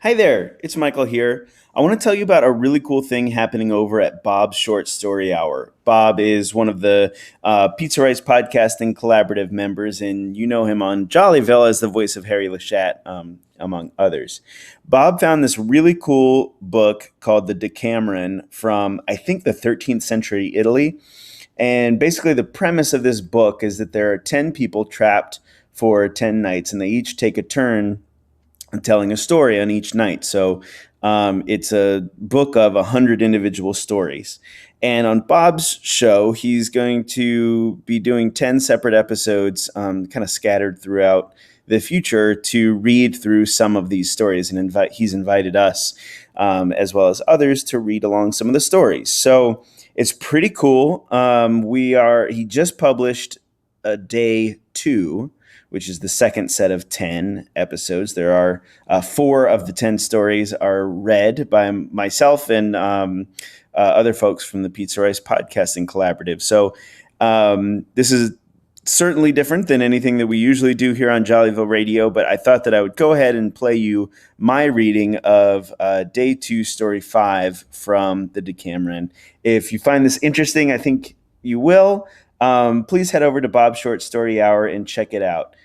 Hi there, it's Michael here. I want to tell you about a really cool thing happening over at Bob's Short Story Hour. Bob is one of the Pizza Rice Podcasting Collaborative members, and you know him on Jollyville as the voice of Harry Lachat, among others. Bob found this really cool book called the Decameron from, I think, the 13th century Italy. And basically the premise of this book is that there are 10 people trapped for 10 nights, and they each take a turn telling a story on each night. So it's a book of 100 individual stories. And on Bob's show, he's going to be doing 10 separate episodes kind of scattered throughout the future to read through some of these stories. And he's invited us, as well as others, to read along some of the stories. So it's pretty cool. He just published a day 2, which is the second set of 10 episodes. There are 4 of the 10 stories are read by myself and other folks from the Pizza Rice Podcasting Collaborative. So this is certainly different than anything that we usually do here on Jollyville Radio, but I thought that I would go ahead and play you my reading of Day 2, Story 5 from the Decameron. If you find this interesting, I think you will. Please head over to Bob's Short Story Hour and check it out.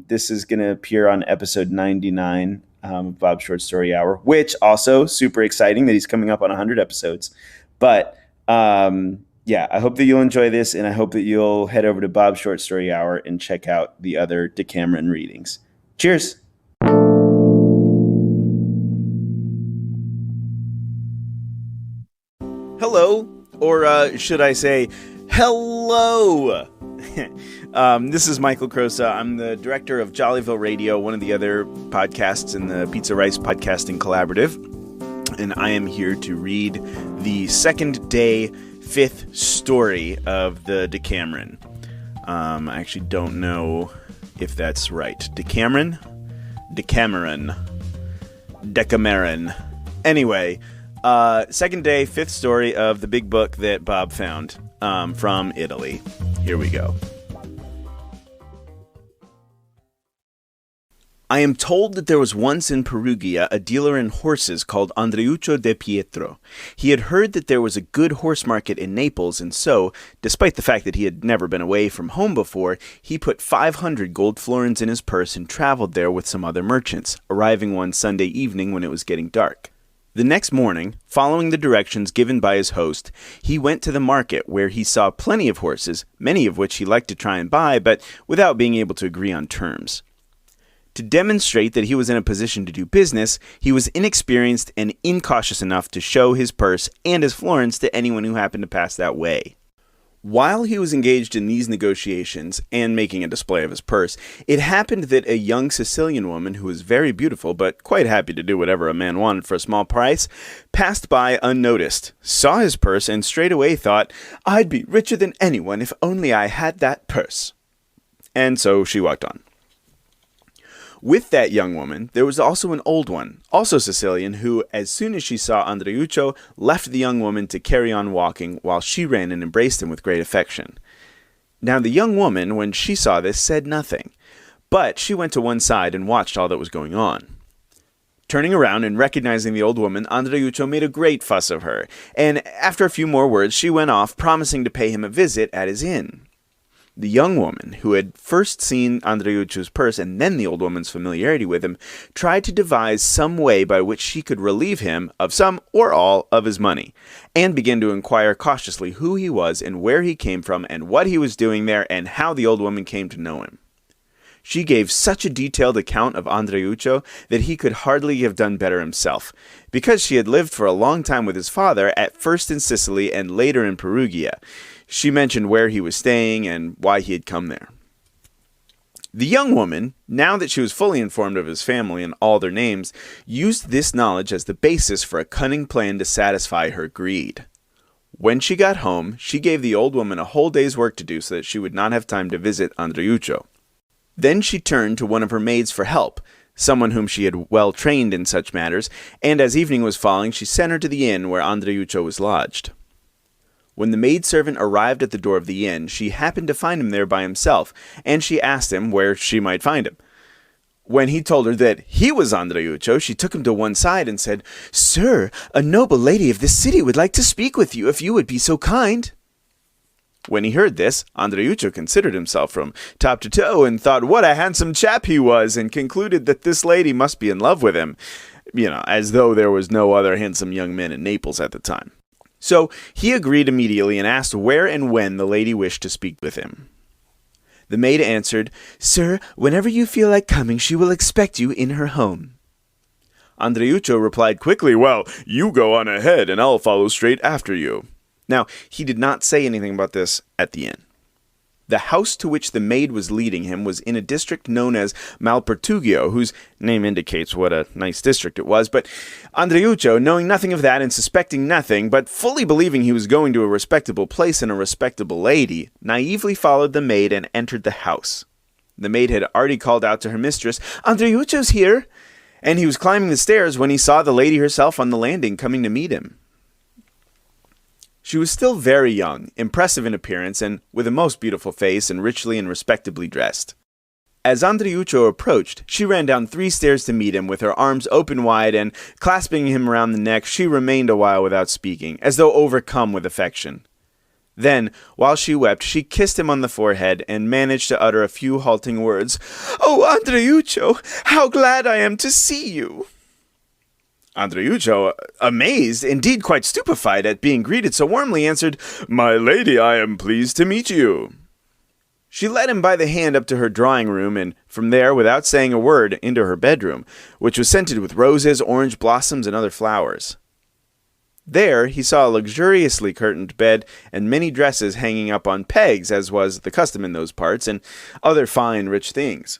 This is going to appear on episode 99 of Bob's Short Story Hour, which also super exciting that he's coming up on 100 episodes. But yeah, I hope that you'll enjoy this, and I hope that you'll head over to Bob's Short Story Hour and check out the other Decameron readings. Cheers! Hello, or should I say hello? This is Michael Crosa. I'm the director of Jollyville Radio, one of the other podcasts in the Pizza Rice Podcasting Collaborative. And I am here to read the second day, 5th story of the Decameron. I actually don't know if that's right. Decameron? Decameron. Decameron. Anyway, second day, 5th story of the big book that Bob found from Italy. Here we go. I am told that there was once in Perugia a dealer in horses called Andreuccio de Pietro. He had heard that there was a good horse market in Naples, and so, despite the fact that he had never been away from home before, he put 500 gold florins in his purse and traveled there with some other merchants, arriving one Sunday evening when it was getting dark. The next morning, following the directions given by his host, he went to the market where he saw plenty of horses, many of which he liked to try and buy, but without being able to agree on terms. To demonstrate that he was in a position to do business, he was inexperienced and incautious enough to show his purse and his florins to anyone who happened to pass that way. While he was engaged in these negotiations and making a display of his purse, it happened that a young Sicilian woman who was very beautiful but quite happy to do whatever a man wanted for a small price, passed by unnoticed, saw his purse, and straightway thought, "I'd be richer than anyone if only I had that purse." And so she walked on. With that young woman, there was also an old one, also Sicilian, who, as soon as she saw Andreuccio, left the young woman to carry on walking while she ran and embraced him with great affection. Now the young woman, when she saw this, said nothing, but she went to one side and watched all that was going on. Turning around and recognizing the old woman, Andreuccio made a great fuss of her, and after a few more words, she went off, promising to pay him a visit at his inn. The young woman, who had first seen Andreuccio's purse and then the old woman's familiarity with him, tried to devise some way by which she could relieve him of some or all of his money, and began to inquire cautiously who he was and where he came from and what he was doing there and how the old woman came to know him. She gave such a detailed account of Andreuccio that he could hardly have done better himself, because she had lived for a long time with his father, at first in Sicily and later in Perugia. She mentioned where he was staying and why he had come there. The young woman, now that she was fully informed of his family and all their names, used this knowledge as the basis for a cunning plan to satisfy her greed. When she got home, she gave the old woman a whole day's work to do so that she would not have time to visit Andreuccio. Then she turned to one of her maids for help, someone whom she had well trained in such matters, and as evening was falling, she sent her to the inn where Andreuccio was lodged. When the maidservant arrived at the door of the inn, she happened to find him there by himself, and she asked him where she might find him. When he told her that he was Andreuccio, she took him to one side and said, "Sir, a noble lady of this city would like to speak with you, if you would be so kind." When he heard this, Andreuccio considered himself from top to toe and thought what a handsome chap he was, and concluded that this lady must be in love with him, as though there was no other handsome young man in Naples at the time. So he agreed immediately and asked where and when the lady wished to speak with him. The maid answered, "Sir, whenever you feel like coming, she will expect you in her home." Andreuccio replied quickly, "Well, you go on ahead and I'll follow straight after you." Now, he did not say anything about this at the inn. The house to which the maid was leading him was in a district known as Malpertugio, whose name indicates what a nice district it was, but Andreuccio, knowing nothing of that and suspecting nothing, but fully believing he was going to a respectable place and a respectable lady, naively followed the maid and entered the house. The maid had already called out to her mistress, "Andreuccio's here!" and he was climbing the stairs when he saw the lady herself on the landing coming to meet him. She was still very young, impressive in appearance, and with a most beautiful face and richly and respectably dressed. As Andreuccio approached, she ran down 3 stairs to meet him with her arms open wide, and clasping him around the neck, she remained a while without speaking, as though overcome with affection. Then, while she wept, she kissed him on the forehead and managed to utter a few halting words. "Oh, Andreuccio, how glad I am to see you!" Andreuccio, amazed, indeed quite stupefied at being greeted so warmly, answered, "My lady, I am pleased to meet you." She led him by the hand up to her drawing room, and from there, without saying a word, into her bedroom, which was scented with roses, orange blossoms, and other flowers. There he saw a luxuriously curtained bed and many dresses hanging up on pegs, as was the custom in those parts, and other fine, rich things.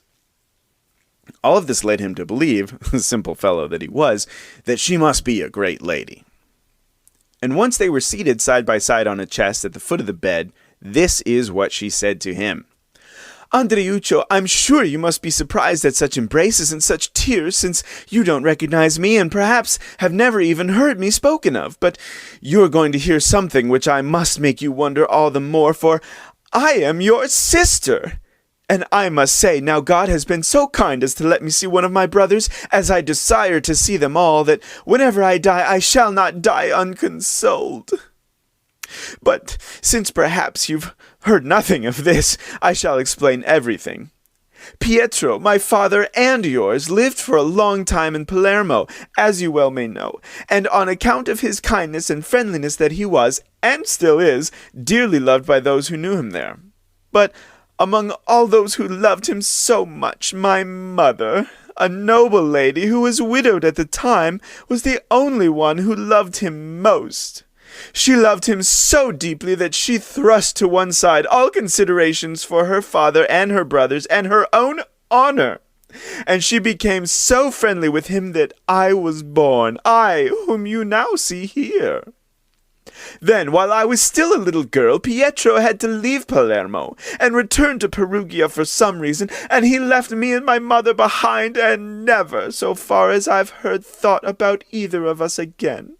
All of this led him to believe, simple fellow that he was, that she must be a great lady. And once they were seated side by side on a chest at the foot of the bed, this is what she said to him. "Andreuccio, I'm sure you must be surprised at such embraces and such tears, since you don't recognize me and perhaps have never even heard me spoken of. But you're going to hear something which I must make you wonder all the more, for I am your sister. And I must say, now God has been so kind as to let me see one of my brothers, as I desire to see them all, that whenever I die, I shall not die unconsoled. But since perhaps you've heard nothing of this, I shall explain everything. Pietro, my father and yours, lived for a long time in Palermo, as you well may know, and on account of his kindness and friendliness that he was, and still is, dearly loved by those who knew him there. But among all those who loved him so much, my mother, a noble lady who was widowed at the time, was the only one who loved him most. She loved him so deeply that she thrust to one side all considerations for her father and her brothers and her own honor. And she became so friendly with him that I was born, I whom you now see here. Then, while I was still a little girl, Pietro had to leave Palermo and return to Perugia for some reason, and he left me and my mother behind and never, so far as I've heard, thought about either of us again.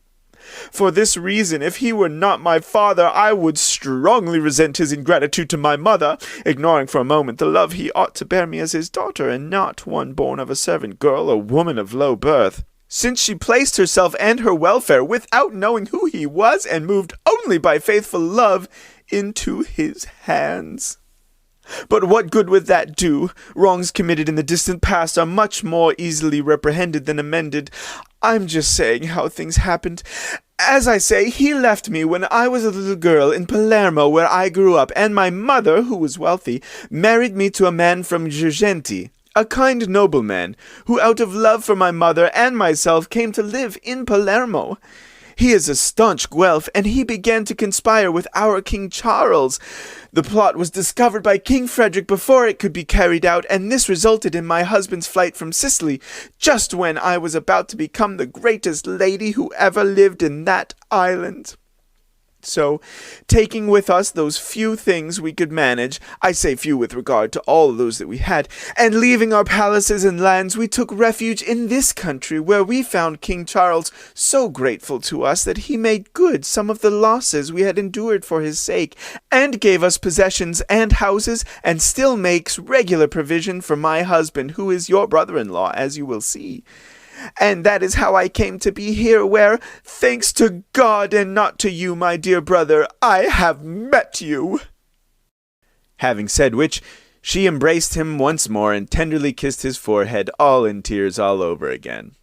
For this reason, if he were not my father, I would strongly resent his ingratitude to my mother, ignoring for a moment the love he ought to bear me as his daughter, and not one born of a servant girl, a woman of low birth, since she placed herself and her welfare, without knowing who he was, and moved only by faithful love, into his hands. But what good would that do? Wrongs committed in the distant past are much more easily reprehended than amended. I'm just saying how things happened. As I say, he left me when I was a little girl in Palermo, where I grew up, and my mother, who was wealthy, married me to a man from Girgenti, a kind nobleman, who out of love for my mother and myself came to live in Palermo. He is a staunch Guelph, and he began to conspire with our King Charles. The plot was discovered by King Frederick before it could be carried out, and this resulted in my husband's flight from Sicily, just when I was about to become the greatest lady who ever lived in that island. So, taking with us those few things we could manage, I say few with regard to all of those that we had, and leaving our palaces and lands, we took refuge in this country, where we found King Charles so grateful to us that he made good some of the losses we had endured for his sake, and gave us possessions and houses, and still makes regular provision for my husband, who is your brother-in-law, as you will see. And that is how I came to be here, where, thanks to God and not to you, my dear brother, I have met you." Having said which, she embraced him once more and tenderly kissed his forehead, all in tears all over again.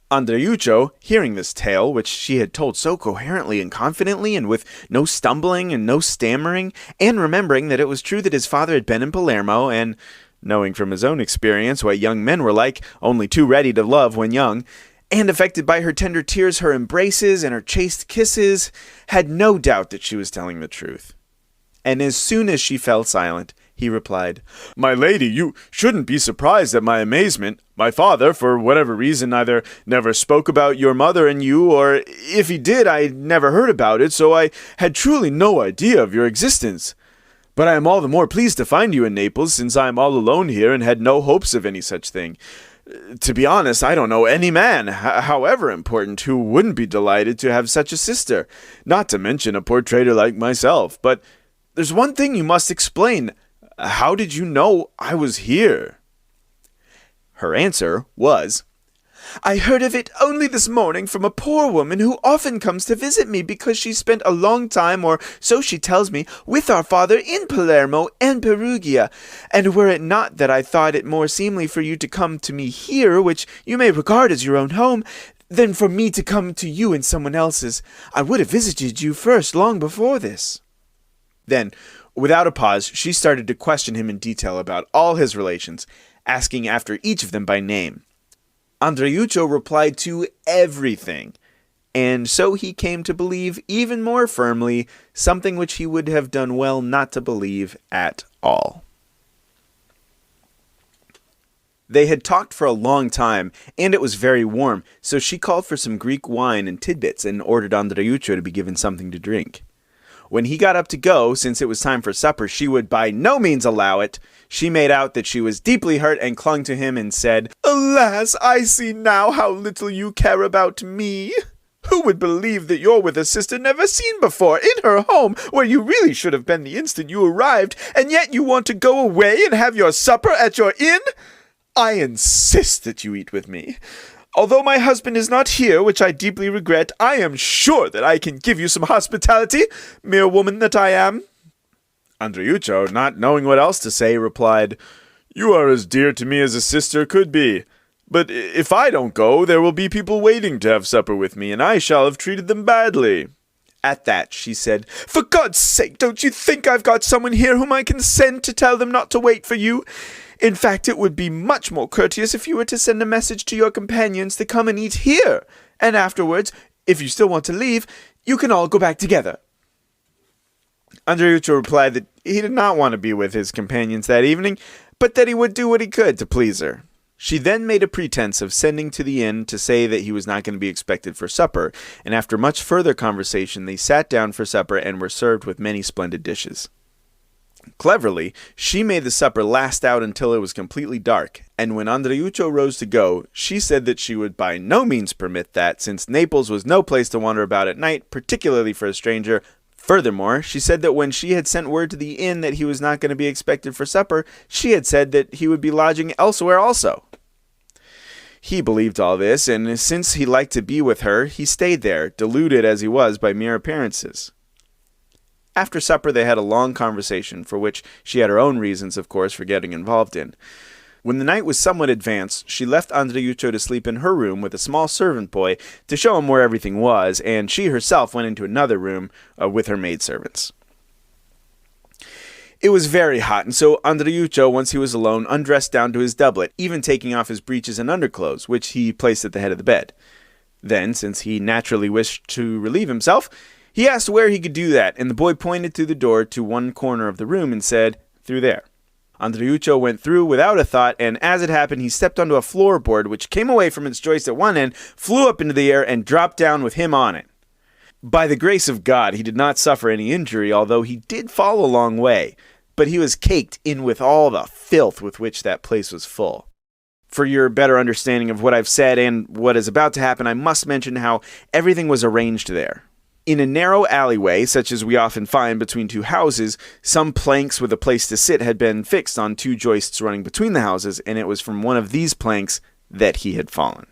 Andreuccio, hearing this tale, which she had told so coherently and confidently, and with no stumbling and no stammering, and remembering that it was true that his father had been in Palermo, and knowing from his own experience what young men were like, only too ready to love when young, and affected by her tender tears, her embraces, and her chaste kisses, had no doubt that she was telling the truth. And as soon as she fell silent, he replied, "My lady, you shouldn't be surprised at my amazement. My father, for whatever reason, either never spoke about your mother and you, or if he did, I never heard about it, so I had truly no idea of your existence. But I am all the more pleased to find you in Naples, since I am all alone here and had no hopes of any such thing. To be honest, I don't know any man, however important, who wouldn't be delighted to have such a sister, not to mention a poor trader like myself. But there's one thing you must explain. How did you know I was here?" Her answer was, "I heard of it only this morning from a poor woman who often comes to visit me because she spent a long time, or so she tells me, with our father in Palermo and Perugia. And were it not that I thought it more seemly for you to come to me here, which you may regard as your own home, than for me to come to you in someone else's, I would have visited you first long before this." Then, without a pause, she started to question him in detail about all his relations, asking after each of them by name. Andreuccio replied to everything, and so he came to believe even more firmly something which he would have done well not to believe at all. They had talked for a long time, and it was very warm, so she called for some Greek wine and tidbits and ordered Andreuccio to be given something to drink. When he got up to go, since it was time for supper, she would by no means allow it. She made out that she was deeply hurt and clung to him and said, "Alas, I see now how little you care about me. Who would believe that you're with a sister never seen before, in her home, where you really should have been the instant you arrived, and yet you want to go away and have your supper at your inn? I insist that you eat with me. Although my husband is not here, which I deeply regret, I am sure that I can give you some hospitality, mere woman that I am." Andreuccio, not knowing what else to say, replied, "You are as dear to me as a sister could be. But if I don't go, there will be people waiting to have supper with me, and I shall have treated them badly." At that, she said, "For God's sake, don't you think I've got someone here whom I can send to tell them not to wait for you? In fact, it would be much more courteous if you were to send a message to your companions to come and eat here, and afterwards, if you still want to leave, you can all go back together." Andreuccio replied that he did not want to be with his companions that evening, but that he would do what he could to please her. She then made a pretense of sending to the inn to say that he was not going to be expected for supper, and after much further conversation, they sat down for supper and were served with many splendid dishes. Cleverly, she made the supper last out until it was completely dark, and when Andreuccio rose to go, she said that she would by no means permit that, since Naples was no place to wander about at night, particularly for a stranger. Furthermore, she said that when she had sent word to the inn that he was not going to be expected for supper, she had said that he would be lodging elsewhere also. He believed all this, and since he liked to be with her, he stayed there, deluded as he was by mere appearances. After supper, they had a long conversation, for which she had her own reasons, of course, for getting involved in. When the night was somewhat advanced, she left Andreuccio to sleep in her room with a small servant boy to show him where everything was, and she herself went into another room with her maidservants. It was very hot, and so Andreuccio, once he was alone, undressed down to his doublet, even taking off his breeches and underclothes, which he placed at the head of the bed. Then, since he naturally wished to relieve himself, he asked where he could do that, and the boy pointed through the door to one corner of the room and said, "Through there." Andreuccio went through without a thought, and as it happened, he stepped onto a floorboard which came away from its joist at one end, flew up into the air, and dropped down with him on it. By the grace of God, he did not suffer any injury, although he did fall a long way, but he was caked in with all the filth with which that place was full. For your better understanding of what I've said and what is about to happen, I must mention how everything was arranged there. In a narrow alleyway, such as we often find between two houses, some planks with a place to sit had been fixed on two joists running between the houses, and it was from one of these planks that he had fallen.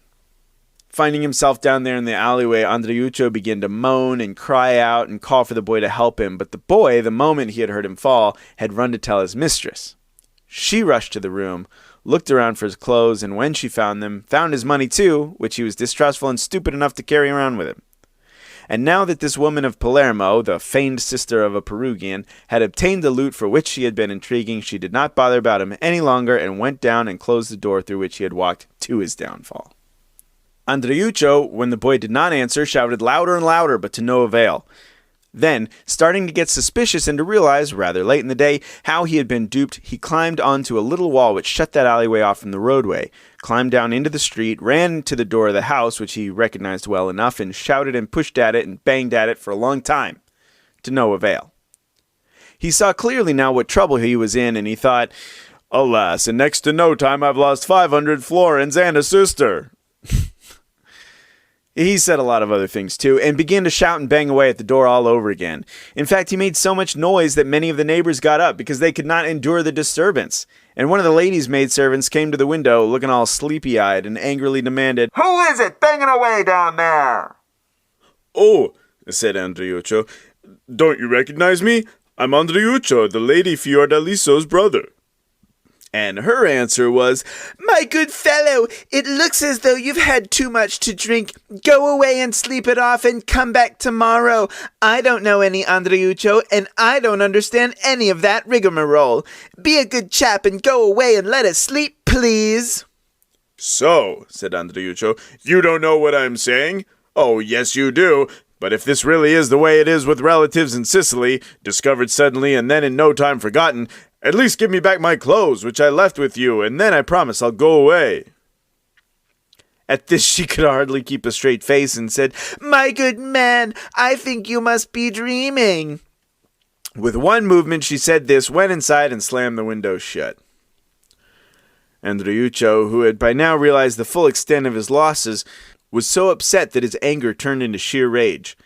Finding himself down there in the alleyway, Andreuccio began to moan and cry out and call for the boy to help him, but the boy, the moment he had heard him fall, had run to tell his mistress. She rushed to the room, looked around for his clothes, and when she found them, found his money too, which he was distrustful and stupid enough to carry around with him. And now that this woman of Palermo, the feigned sister of a Perugian, had obtained the loot for which she had been intriguing, she did not bother about him any longer and went down and closed the door through which he had walked to his downfall. Andreuccio, when the boy did not answer, shouted louder and louder, but to no avail. Then, starting to get suspicious and to realize, rather late in the day, how he had been duped, he climbed onto a little wall which shut that alleyway off from the roadway, climbed down into the street, ran to the door of the house, which he recognized well enough, and shouted and pushed at it and banged at it for a long time, to no avail. He saw clearly now what trouble he was in, and he thought, "Alas, in next to no time I've lost 500 florins and a sister." He said a lot of other things too, and began to shout and bang away at the door all over again. In fact, he made so much noise that many of the neighbors got up because they could not endure the disturbance. And one of the ladies' maidservants came to the window, looking all sleepy-eyed, and angrily demanded, "Who is it banging away down there?" "Oh," said Andreuccio, "don't you recognize me? I'm Andreuccio, the Lady Fiordaliso's brother." And her answer was, "My good fellow, it looks as though you've had too much to drink. Go away and sleep it off and come back tomorrow. I don't know any Andreuccio, and I don't understand any of that rigmarole. Be a good chap and go away and let us sleep, please." "So," said Andreuccio, "you don't know what I'm saying? Oh, yes you do. But if this really is the way it is with relatives in Sicily, discovered suddenly and then in no time forgotten, at least give me back my clothes, which I left with you, and then I promise I'll go away." At this she could hardly keep a straight face and said, "My good man, I think you must be dreaming." With one movement she said this, went inside, and slammed the window shut. Andreuccio, who had by now realized the full extent of his losses, was so upset that his anger turned into sheer rage.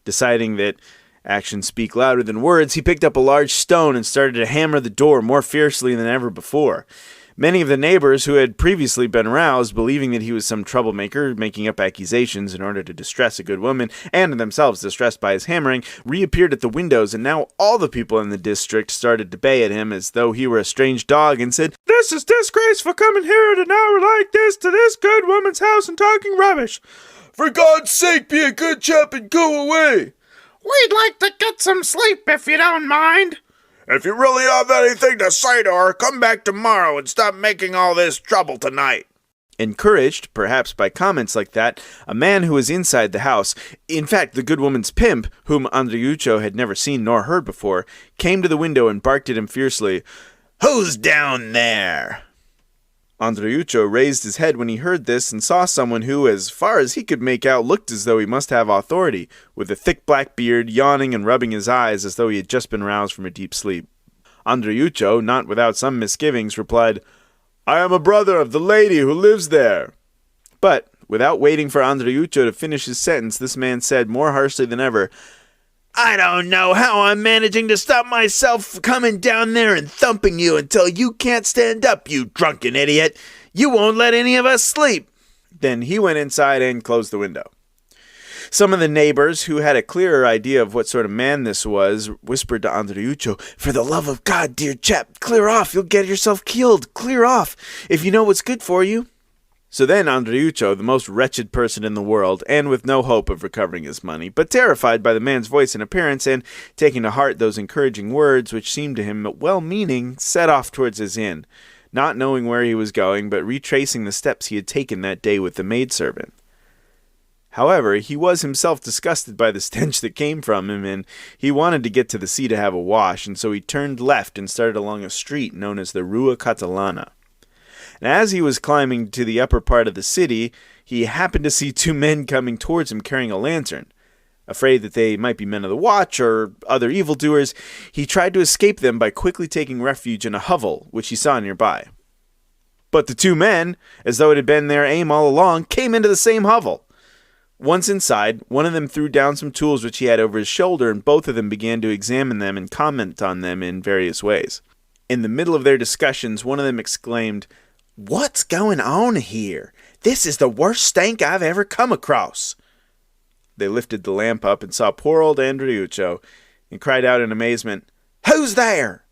Deciding that actions speak louder than words, he picked up a large stone and started to hammer the door more fiercely than ever before. Many of the neighbors who had previously been roused, believing that he was some troublemaker, making up accusations in order to distress a good woman, and themselves distressed by his hammering, reappeared at the windows, and now all the people in the district started to bay at him as though he were a strange dog, and said, "This is disgraceful coming here at an hour like this to this good woman's house and talking rubbish. For God's sake, be a good chap and go away. We'd like to get some sleep if you don't mind." If you really have anything to say to her, come back tomorrow and stop making all this trouble tonight." Encouraged, perhaps by comments like that, a man who was inside the house, in fact the good woman's pimp, whom Andreuccio had never seen nor heard before, came to the window and barked at him fiercely, "Who's down there?" Andreuccio raised his head when he heard this and saw someone who, as far as he could make out, looked as though he must have authority, with a thick black beard, yawning and rubbing his eyes as though he had just been roused from a deep sleep. Andreuccio, not without some misgivings, replied, "I am a brother of the lady who lives there." But, without waiting for Andreuccio to finish his sentence, this man said, more harshly than ever, "I don't know how I'm managing to stop myself coming down there and thumping you until you can't stand up, you drunken idiot. You won't let any of us sleep." Then he went inside and closed the window. Some of the neighbors, who had a clearer idea of what sort of man this was, whispered to Andreuccio, "For the love of God, dear chap, clear off. You'll get yourself killed. Clear off, if you know what's good for you." So then Andreuccio, the most wretched person in the world, and with no hope of recovering his money, but terrified by the man's voice and appearance, and taking to heart those encouraging words which seemed to him well-meaning, set off towards his inn, not knowing where he was going, but retracing the steps he had taken that day with the maidservant. However, he was himself disgusted by the stench that came from him, and he wanted to get to the sea to have a wash, and so he turned left and started along a street known as the Rua Catalana. And as he was climbing to the upper part of the city, he happened to see two men coming towards him carrying a lantern. Afraid that they might be men of the watch or other evildoers, he tried to escape them by quickly taking refuge in a hovel which he saw nearby. But the two men, as though it had been their aim all along, came into the same hovel. Once inside, one of them threw down some tools which he had over his shoulder, and both of them began to examine them and comment on them in various ways. In the middle of their discussions, one of them exclaimed, "What's going on here? This is the worst stank I've ever come across." They lifted the lamp up and saw poor old Andreuccio, and cried out in amazement, "Who's there?"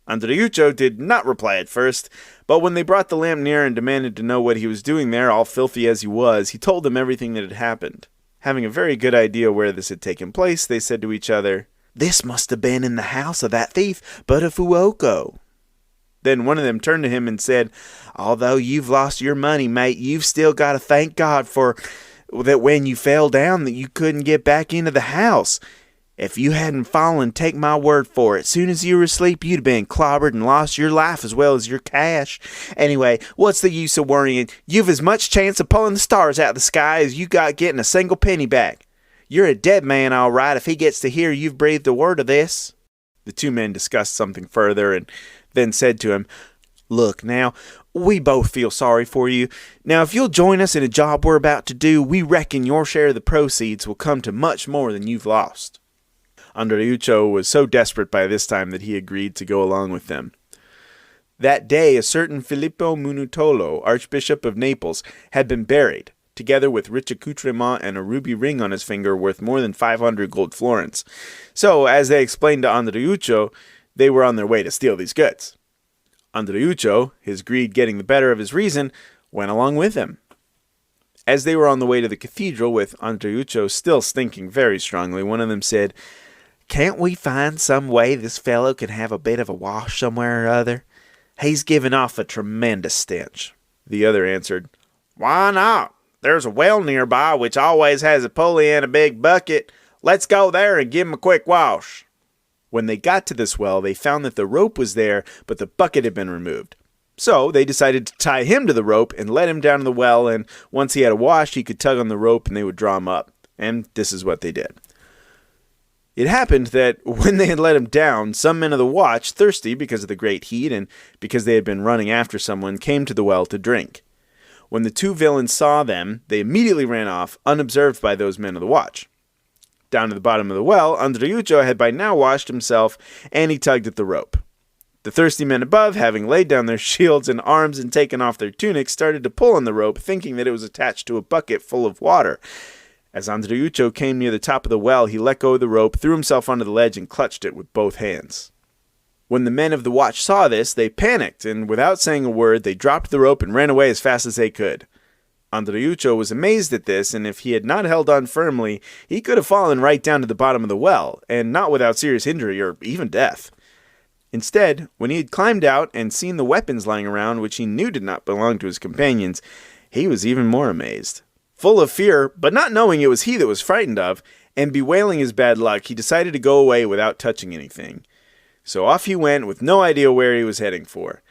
Andreuccio did not reply at first, but when they brought the lamp near and demanded to know what he was doing there, all filthy as he was, he told them everything that had happened. Having a very good idea where this had taken place, they said to each other, "This must have been in the house of that thief, Buttafuoco." Then one of them turned to him and said, "Although you've lost your money, mate, you've still got to thank God for that when you fell down that you couldn't get back into the house. If you hadn't fallen, take my word for it, soon as you were asleep, you'd have been clobbered and lost your life as well as your cash. Anyway, what's the use of worrying? You've as much chance of pulling the stars out of the sky as you got getting a single penny back. You're a dead man, all right, if he gets to hear you've breathed a word of this." The two men discussed something further and then said to him, "Look, now, we both feel sorry for you. Now, if you'll join us in a job we're about to do, we reckon your share of the proceeds will come to much more than you've lost." Andreuccio was so desperate by this time that he agreed to go along with them. That day, a certain Filippo Munutolo, Archbishop of Naples, had been buried, together with rich accoutrement and a ruby ring on his finger worth more than 500 gold florins. So, as they explained to Andreuccio, they were on their way to steal these goods. Andreuccio, his greed getting the better of his reason, went along with him. As they were on the way to the cathedral, with Andreuccio still stinking very strongly, one of them said, "Can't we find some way this fellow can have a bit of a wash somewhere or other? He's giving off a tremendous stench." The other answered, "Why not? There's a well nearby which always has a pulley and a big bucket. Let's go there and give him a quick wash." When they got to this well, they found that the rope was there, but the bucket had been removed. So they decided to tie him to the rope and let him down to the well, and once he had a wash, he could tug on the rope and they would draw him up. And this is what they did. It happened that when they had let him down, some men of the watch, thirsty because of the great heat and because they had been running after someone, came to the well to drink. When the two villains saw them, they immediately ran off, unobserved by those men of the watch. Down to the bottom of the well, Andreuccio had by now washed himself, and he tugged at the rope. The thirsty men above, having laid down their shields and arms and taken off their tunics, started to pull on the rope, thinking that it was attached to a bucket full of water. As Andreuccio came near the top of the well, he let go of the rope, threw himself onto the ledge, and clutched it with both hands. When the men of the watch saw this, they panicked, and without saying a word, they dropped the rope and ran away as fast as they could. Andreuccio was amazed at this, and if he had not held on firmly, he could have fallen right down to the bottom of the well, and not without serious injury or even death. Instead, when he had climbed out and seen the weapons lying around, which he knew did not belong to his companions, he was even more amazed. Full of fear, but not knowing it was he that was frightened of, and bewailing his bad luck, he decided to go away without touching anything. So off he went with no idea where he was heading for.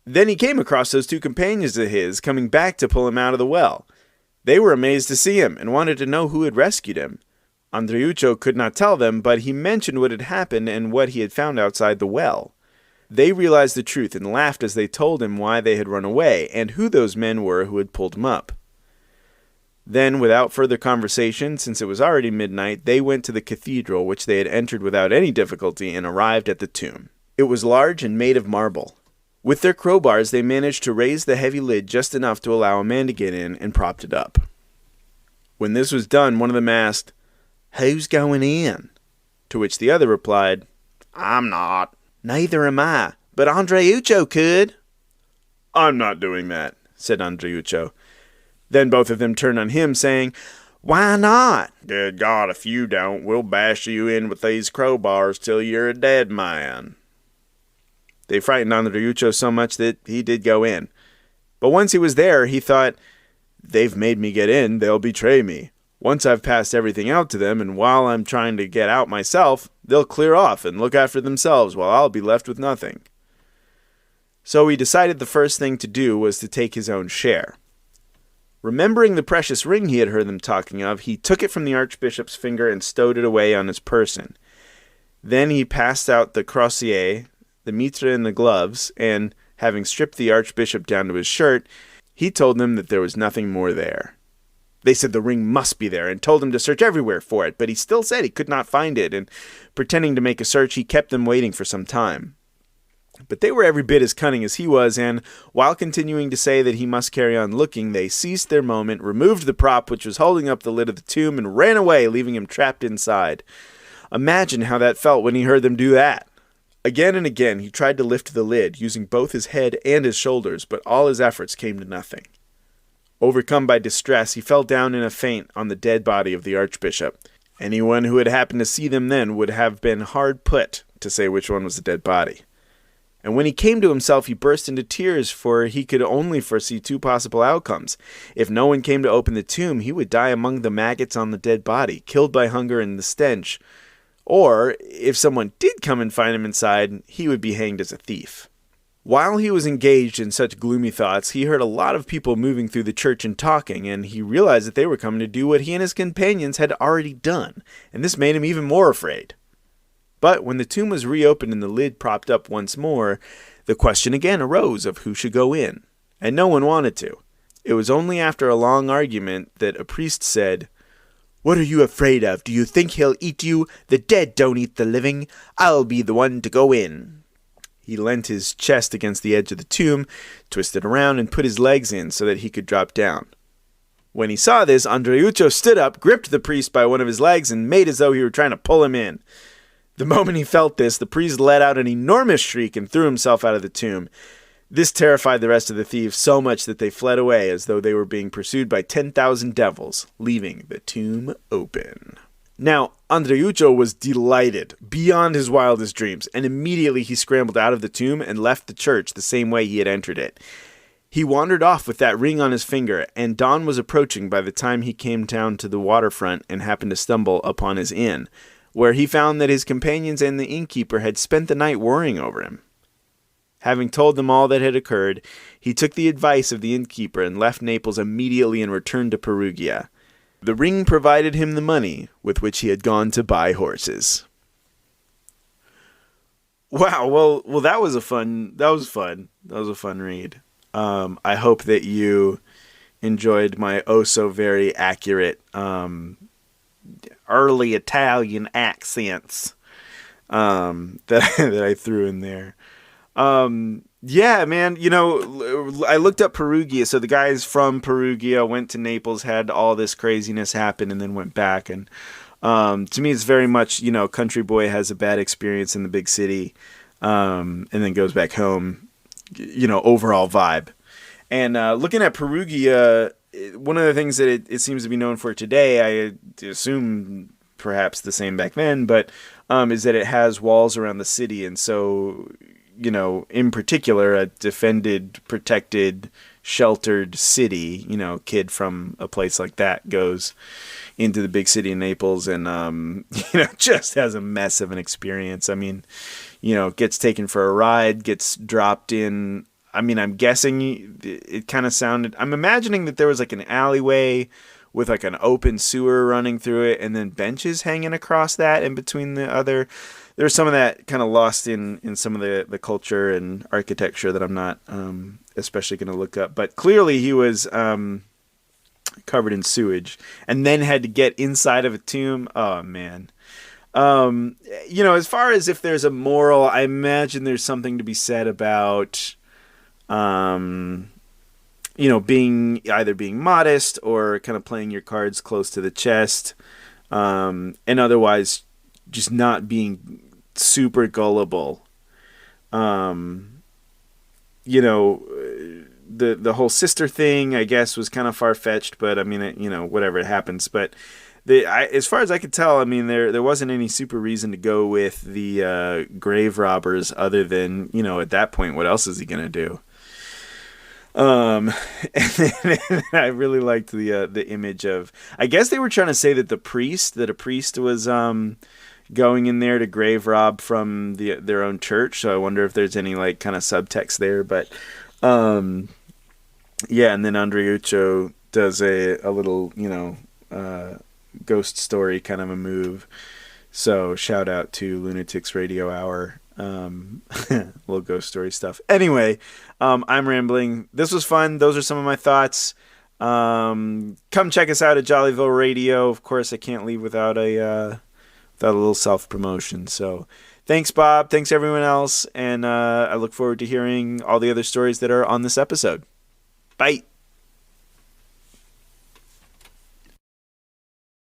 Then he came across those two companions of his coming back to pull him out of the well. They were amazed to see him and wanted to know who had rescued him. Andreuccio could not tell them, but he mentioned what had happened and what he had found outside the well. They realized the truth and laughed as they told him why they had run away and who those men were who had pulled him up. Then, without further conversation, since it was already midnight, they went to the cathedral, which they had entered without any difficulty, and arrived at the tomb. It was large and made of marble. With their crowbars, they managed to raise the heavy lid just enough to allow a man to get in, and propped it up. When this was done, one of them asked, "Who's going in?" To which the other replied, "I'm not." "Neither am I, but Andreuccio could." "I'm not doing that," said Andreuccio. Then both of them turned on him, saying, "Why not?" "Good God, if you don't, we'll bash you in with these crowbars till you're a dead man." They frightened Andreuccio so much that he did go in. But once he was there, he thought, "They've made me get in, they'll betray me. Once I've passed everything out to them, and while I'm trying to get out myself, they'll clear off and look after themselves while I'll be left with nothing." So he decided the first thing to do was to take his own share. Remembering the precious ring he had heard them talking of, he took it from the archbishop's finger and stowed it away on his person. Then he passed out the crosier, the mitre, and the gloves, and, having stripped the archbishop down to his shirt, he told them that there was nothing more there. They said the ring must be there, and told him to search everywhere for it, but he still said he could not find it, and pretending to make a search, he kept them waiting for some time. But they were every bit as cunning as he was, and, while continuing to say that he must carry on looking, they seized their moment, removed the prop which was holding up the lid of the tomb, and ran away, leaving him trapped inside. Imagine how that felt when he heard them do that. Again and again he tried to lift the lid, using both his head and his shoulders, but all his efforts came to nothing. Overcome by distress, he fell down in a faint on the dead body of the archbishop. Anyone who had happened to see them then would have been hard put to say which one was the dead body. And when he came to himself, he burst into tears, for he could only foresee two possible outcomes. If no one came to open the tomb, he would die among the maggots on the dead body, killed by hunger and the stench. Or, if someone did come and find him inside, he would be hanged as a thief. While he was engaged in such gloomy thoughts, he heard a lot of people moving through the church and talking, and he realized that they were coming to do what he and his companions had already done, and this made him even more afraid. But when the tomb was reopened and the lid propped up once more, the question again arose of who should go in, and no one wanted to. It was only after a long argument that a priest said, "What are you afraid of? Do you think he'll eat you? The dead don't eat the living. I'll be the one to go in." He leant his chest against the edge of the tomb, twisted around, and put his legs in so that he could drop down. When he saw this, Andreuccio stood up, gripped the priest by one of his legs, and made as though he were trying to pull him in. The moment he felt this, the priest let out an enormous shriek and threw himself out of the tomb. This terrified the rest of the thieves so much that they fled away as though they were being pursued by 10,000 devils, leaving the tomb open. Now, Andreuccio was delighted, beyond his wildest dreams, and immediately he scrambled out of the tomb and left the church the same way he had entered it. He wandered off with that ring on his finger, and dawn was approaching by the time he came down to the waterfront and happened to stumble upon his inn, where he found that his companions and the innkeeper had spent the night worrying over him. Having told them all that had occurred, he took the advice of the innkeeper and left Naples immediately and returned to Perugia. The ring provided him the money with which he had gone to buy horses. Wow, well, that was fun. That was a fun read. I hope that you enjoyed my so very accurate early Italian accents that I threw in there. Yeah, man, I looked up Perugia. So the guys from Perugia went to Naples, had all this craziness happen, and then went back. And to me, it's very much, country boy has a bad experience in the big city, and then goes back home, overall vibe. And looking at Perugia, one of the things that it seems to be known for today, I assume perhaps the same back then, but is that it has walls around the city. And so, in particular, a defended, protected, sheltered city, kid from a place like that goes into the big city of Naples and, just has a mess of an experience. I mean, gets taken for a ride, gets dropped in. I mean, I'm guessing it kind of sounded, I'm imagining that there was like an alleyway with like an open sewer running through it and then benches hanging across that in between the other. There's some of that kind of lost in some of the culture and architecture that I'm not especially going to look up. But clearly he was covered in sewage and then had to get inside of a tomb. Oh, man. As far as if there's a moral, I imagine there's something to be said about, being modest or kind of playing your cards close to the chest, and otherwise just not being super gullible. The whole sister thing, I guess, was kind of far-fetched, but I mean, whatever, it happens. But as far as I could tell, I mean, there wasn't any super reason to go with the grave robbers other than, at that point, what else is he going to do? And I really liked the image of, I guess they were trying to say that a priest was going in there to grave rob from their own church. So I wonder if there's any like kind of subtext there, but yeah. And then Andreuccio does a little, ghost story kind of a move. So shout out to Lunatics Radio Hour. Little ghost story stuff. Anyway, I'm rambling. This was fun. Those are some of my thoughts. Come check us out at Jollyville Radio. Of course, I can't leave without a little self-promotion. So thanks, Bob. Thanks, everyone else. And I look forward to hearing all the other stories that are on this episode. Bye.